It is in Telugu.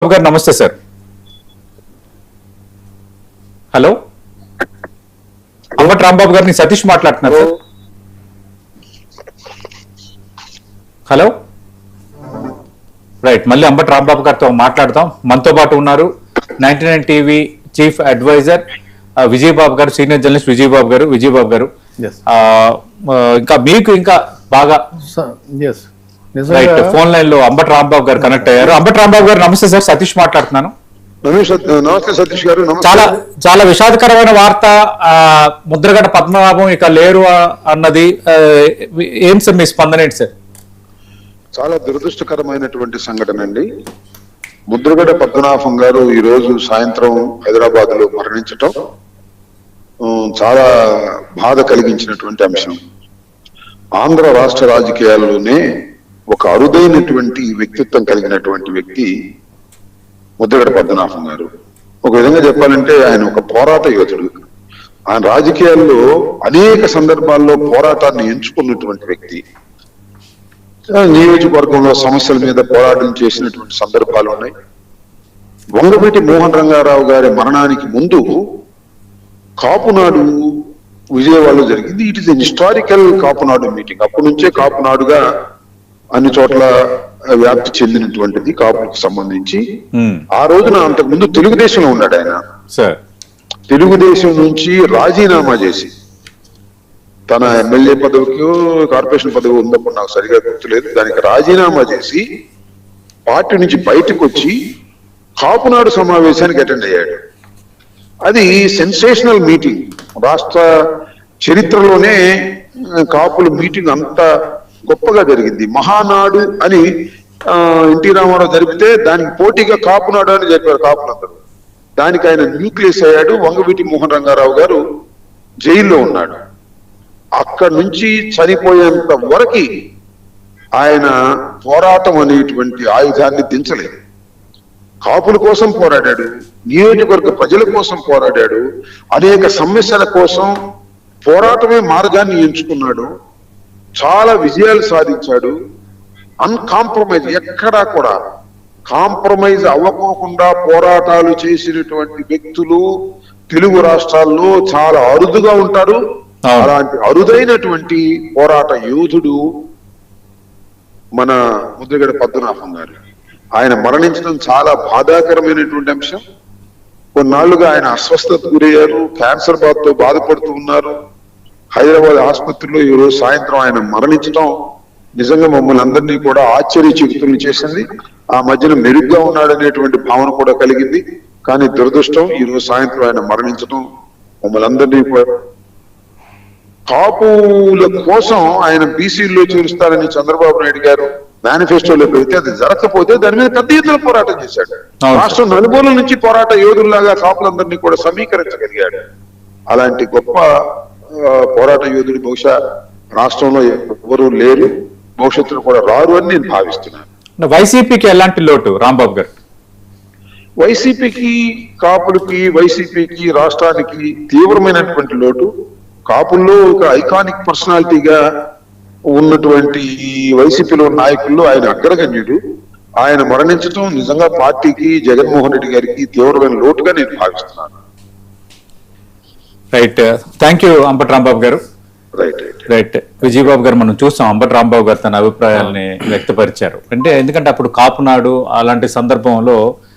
గారు నమస్తే సార్. హలో, అంబటి రాంబాబు గారిని సతీష్ మాట్లాడుతున్నారు సార్. హలో, రైట్, మళ్ళీ అంబటి రాంబాబు గారితో మాట్లాడతాం. మనతో పాటు ఉన్నారు 99 టీవీ చీఫ్ అడ్వైజర్ విజయబాబు గారు, సీనియర్ జర్నలిస్ట్ విజయబాబు గారు. ఇంకా మీకు ఇంకా బాగా రైట్, ఫోన్ లైన్ లో అంబటి రాంబాబు గారు కనెక్ట్ అయ్యారు. అంబటి రాంబాబు గారు నమస్తే సార్, సతీష్ మాట్లాడుతున్నాను. నమస్తే సతీష్ గారు. చాలా విషాదకరమైన వార్త, ముద్రగడ పద్మనాభం ఇక లేరు అన్నది. ఏం సార్ మీ స్పందన ఏంటి సార్? చాలా దురదృష్టకరమైనటువంటి సంఘటన అండి. ముద్రగడ పద్మనాభం గారు ఈ రోజు సాయంత్రం హైదరాబాద్ లో మరణించటం చాలా బాధ కలిగించినటువంటి అంశం. ఆంధ్ర రాష్ట్ర రాజకీయాల్లోనే ఒక అరుదైనటువంటి వ్యక్తిత్వం కలిగినటువంటి వ్యక్తి ముద్రగడ పద్మనాభం గారు. ఒక విధంగా చెప్పాలంటే ఆయన ఒక పోరాట యోధుడు. ఆయన రాజకీయాల్లో అనేక సందర్భాల్లో పోరాటాన్ని ఎంచుకున్నటువంటి వ్యక్తి. నియోజకవర్గంలో సమస్యల మీద పోరాటం చేసినటువంటి సందర్భాలు ఉన్నాయి. వంగవీటి మోహన్ రంగారావు గారి మరణానికి ముందు కాపునాడు విజయవాడలో జరిగింది. It is historical Kapunadu meeting. అప్పటి నుంచే కాపునాడుగా అన్ని చోట్ల వ్యాప్తి చెందినటువంటిది కాపులకు సంబంధించి. ఆ రోజున అంతకుముందు తెలుగుదేశంలో ఉన్నాడు ఆయన. తెలుగుదేశం నుంచి రాజీనామా చేసి తన ఎమ్మెల్యే పదవికి కార్పొరేషన్ పదవి ఉన్నప్పుడు నాకు సరిగా గుర్తులేదు, దానికి రాజీనామా చేసి పార్టీ నుంచి బయటకు వచ్చి కాపునాడు సమావేశానికి అటెండ్ అయ్యాడు. అది సెన్సేషనల్ మీటింగ్. రాష్ట్ర చరిత్రలోనే కాపుల మీటింగ్ అంత గొప్పగా జరిగింది. మహానాడు అని ఎన్టీ రామారావు జరిపితే దానికి పోటీగా కాపునాడు అని చెప్పారు కాపులందరూ. దానికి ఆయన న్యూక్లియస్ అయ్యాడు. వంగవీటి మోహన్ రంగారావు గారు జైల్లో ఉన్నాడు. అక్కడి నుంచి చనిపోయేంత వరకు ఆయన పోరాటం అనేటువంటి ఆయుధాన్ని దించలేదు. కాపుల కోసం పోరాడాడు, నియోజకవర్గ ప్రజల కోసం పోరాడాడు, అనేక సమస్యల కోసం పోరాటమే మార్గాన్ని ఎంచుకున్నాడు. చాలా విజయాలు సాధించాడు. అన్కాంప్రమైజ్, ఎక్కడా కూడా కాంప్రమైజ్ అవ్వకోకుండా పోరాటాలు చేసినటువంటి వ్యక్తులు తెలుగు రాష్ట్రాల్లో చాలా అరుదుగా ఉంటారు. అలాంటి అరుదైనటువంటి పోరాట యోధుడు మన ముద్రగడ పద్మనాభం గారు. ఆయన మరణించడం చాలా బాధాకరమైనటువంటి అంశం. కొన్నాళ్లుగా ఆయన అస్వస్థతకు గురయ్యారు, క్యాన్సర్ బాధతో బాధపడుతూ ఉన్నారు. హైదరాబాద్ ఆసుపత్రిలో ఈ రోజు సాయంత్రం ఆయన మరణించడం నిజంగా మమ్మల్ని అందరినీ కూడా ఆశ్చర్యచకితుల్ని చేసింది. ఆ మధ్యన మెరుగ్గా ఉన్నాడనేటువంటి భావన కూడా కలిగింది. కానీ దురదృష్టం, ఈ రోజు సాయంత్రం ఆయన మరణించడం మమ్మల్ని అందరినీ కూడా. కాపుల కోసం ఆయన బీసీల్లో చేరుస్తారని చంద్రబాబు నాయుడు గారు మేనిఫెస్టోలో పెడితే అది జరగకపోతే దాని మీద పెద్ద ఎత్తున పోరాటం చేశాడు. రాష్ట్రం నలుమూలల నుంచి పోరాట యోధుల్లాగా కాపులందరినీ కూడా సమీకరించగలిగాడు. అలాంటి గొప్ప పోరాట యోధుడు బహుశా రాష్ట్రంలో ఎవరు లేరు, భవిష్యత్తులో కూడా రారు అని నేను భావిస్తున్నాను. వైసీపీకి ఎలాంటి లోటు రాంబాబు గారు? వైసీపీకి, కాపులకి, వైసీపీకి, రాష్ట్రానికి తీవ్రమైనటువంటి లోటు. కాపుల్లో ఒక ఐకానిక్ పర్సనాలిటీగా ఉన్నటువంటి వైసీపీలో నాయకుల్లో ఆయన అగ్రగణ్యుడు. ఆయన మరణించడం నిజంగా పార్టీకి, జగన్మోహన్ రెడ్డి గారికి తీవ్రమైన లోటుగా నేను భావిస్తున్నాను. Right, thank you Ambati Rambabu గారు. రైట్, విజయబాబు గారు, మనం చూస్తాం అంబటి రాంబాబు గారు తన అభిప్రాయాల్ని వ్యక్తపరిచారు. ఎందుకంటే అప్పుడు కాపునాడు అలాంటి సందర్భంలో